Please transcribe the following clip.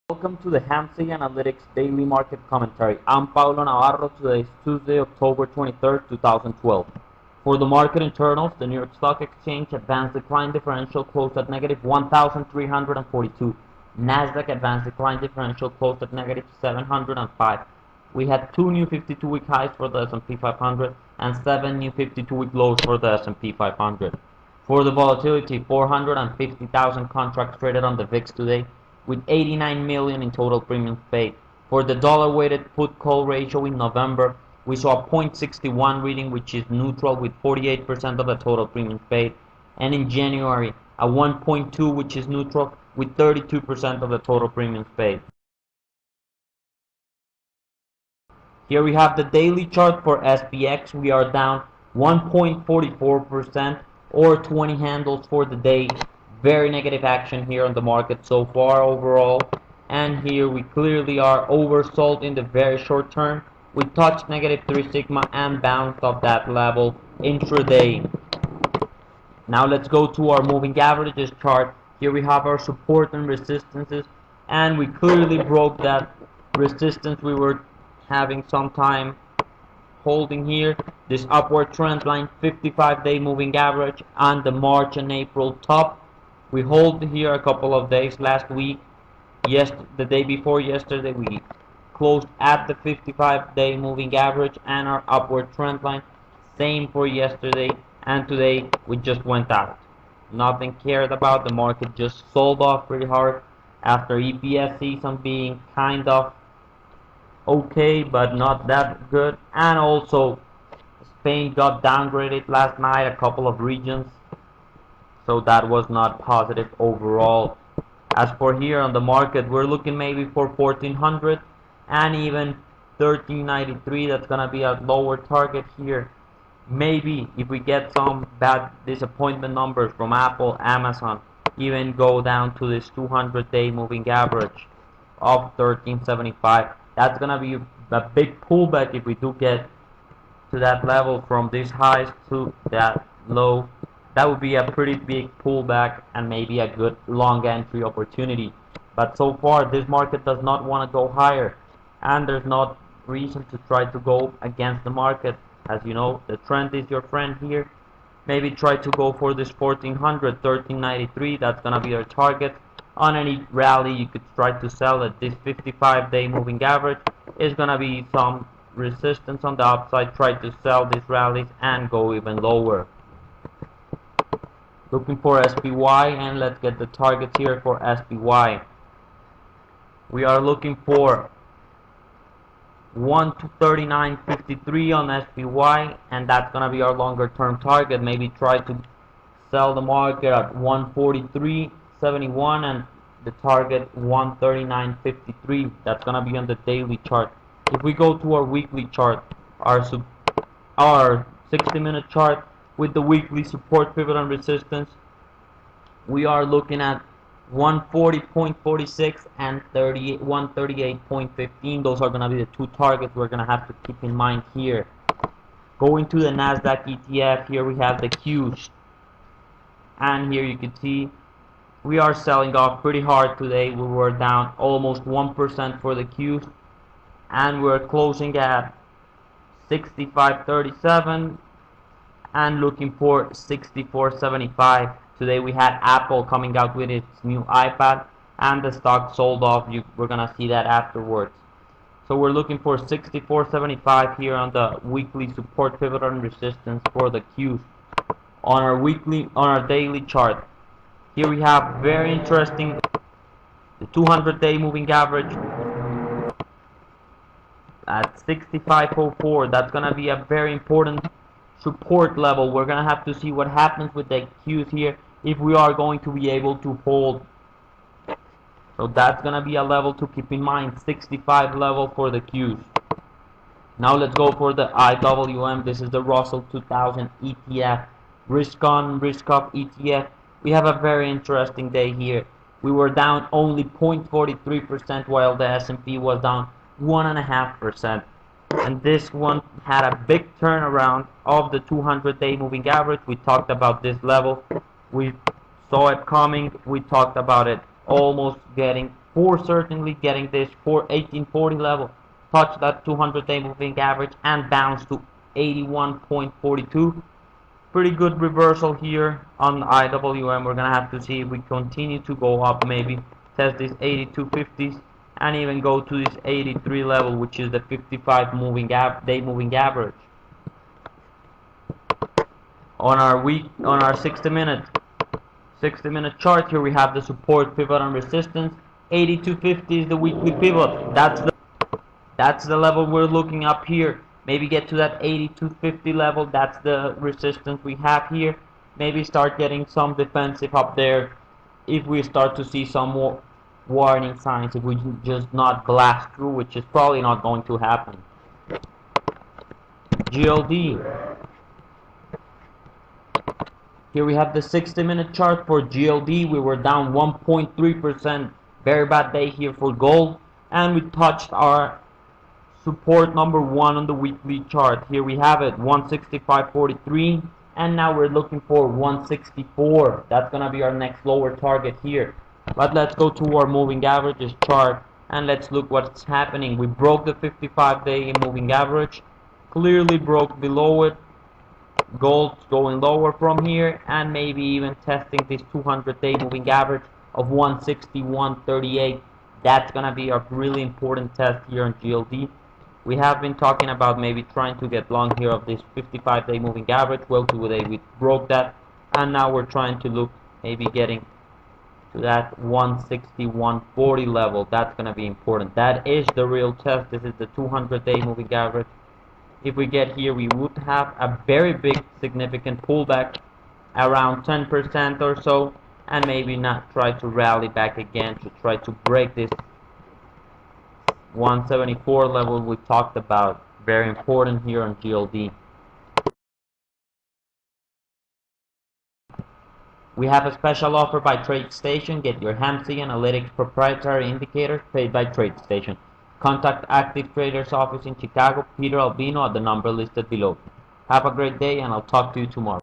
Welcome to the Hamsey Analytics Daily Market Commentary. I'm Paulo Navarro. Today is Tuesday, October 23rd, 2012. For the market internals, the New York Stock Exchange advanced decline differential closed at negative 1,342. Nasdaq advanced decline differential closed at negative 705. We had two new 52-week highs for the S&P 500 and seven new 52-week lows for the S&P 500. For the volatility, 450,000 contracts traded on the VIX today, with 89 million in total premiums paid. For the dollar-weighted put-call ratio in November, we saw a 0.61 reading, which is neutral with 48% of the total premiums paid, and in January, a 1.2, which is neutral with 32% of the total premiums paid. Here we have the daily chart for SPX. We are down 1.44% or 20 handles for the day. Very negative action here on the market so far overall. And here we clearly are oversold in the very short term. We touched negative 3 sigma and bounced off that level intraday. Now let's go to our moving averages chart. Here we have our support and resistances, and we clearly broke that resistance we were having some time holding here. This upward trend line, 55-day moving average on the March and April top. We hold here a couple of days last week. The day before yesterday we closed at the 55-day moving average and our upward trend line. Same for yesterday, and today we just went out. Nothing cared about. The market just sold off pretty hard after EPS season being kind of okay but not that good, and also Spain got downgraded last night, a couple of regions, so that was not positive overall. As for here on the market, we're looking maybe for 1400 and even 1393. That's gonna be a lower target here. Maybe if we get some bad disappointment numbers from Apple, Amazon, even go down to this 200-day moving average of 1375. That's gonna be a big pullback if we do get to that level from these highs to that low. That would be a pretty big pullback and maybe a good long entry opportunity. But so far this market does not want to go higher, and there's not reason to try to go against the market. As you know, the trend is your friend here. Maybe try to go for this 1400, 1393. That's gonna be our target. On any rally you could try to sell at this 55-day moving average. Is gonna be some resistance on the upside. Try to sell these rallies and go even lower. Looking for SPY, and let's get the targets here for SPY. We are looking for 1 to 39.53 on SPY, and that's gonna be our longer term target. Maybe try to sell the market at 143.71 and the target 139.53. That's gonna be on the daily chart. If we go to our weekly chart, our 60-minute chart with the weekly support, pivot, and resistance, we are looking at 140.46 and 138.15. Those are gonna be the two targets we're gonna have to keep in mind here. Going to the Nasdaq ETF, here we have the Qs, and here you can see we are selling off pretty hard today. We were down almost 1% for the Qs, and we're closing at 65.37 and looking for 64.75. Today we had Apple coming out with its new iPad, and the stock sold off. We're gonna see that afterwards. So we're looking for 64.75 here on the weekly support, pivot, and resistance for the Qs. On our daily chart, here we have very interesting the 200-day moving average at 65.04. That's gonna be a very important support level. We're gonna have to see what happens with the Qs here if we are going to be able to hold. So that's gonna be a level to keep in mind, 65 level for the Qs. Now let's go for the IWM. This is the Russell 2000 ETF, risk on, risk off ETF. We have a very interesting day here. We were down only 0.43% while the S&P was down 1.5%. And this one had a big turnaround of the 200-day moving average. We talked about this level. We saw it coming. We talked about it almost getting for certainly getting this for 1840 level, touch that 200-day moving average and bounce to 81.42. Pretty good reversal here on IWM. We're gonna have to see if we continue to go up, maybe test this 82.50s and even go to this 83 level, which is the 55 day moving average. On our 60-minute chart here, we have the support, pivot, and resistance. 82.50 is the weekly pivot. That's the level we're looking up here. Maybe get to that 82.50 level. That's the resistance we have here. Maybe start getting some defensive up there if we start to see some more warning signs, if we just not blast through, which is probably not going to happen. GLD. Here we have the 60-minute chart for GLD. We were down 1.3%. Very bad day here for gold. And we touched our support number 1 on the weekly chart. Here we have it, 165.43. And now we're looking for 164. That's going to be our next lower target here. But let's go to our moving averages chart and let's look what's happening. We broke the 55-day moving average. Clearly broke below it. Gold's going lower from here and maybe even testing this 200-day moving average of 161.38. That's gonna be a really important test here on GLD. We have been talking about maybe trying to get long here of this 55-day moving average. Well, today we broke that, and now we're trying to look maybe getting to that 161.40 level. That's gonna be important. That is the real test. This is the 200-day moving average. If we get here, we would have a very big significant pullback, around 10% or so, and maybe not try to rally back again to try to break this 174 level we talked about. Very important here on GLD. We have a special offer by TradeStation. Get your HAMSI Analytics proprietary indicators paid by TradeStation. Contact Active Traders office in Chicago, Peter Albino, at the number listed below. Have a great day, and I'll talk to you tomorrow.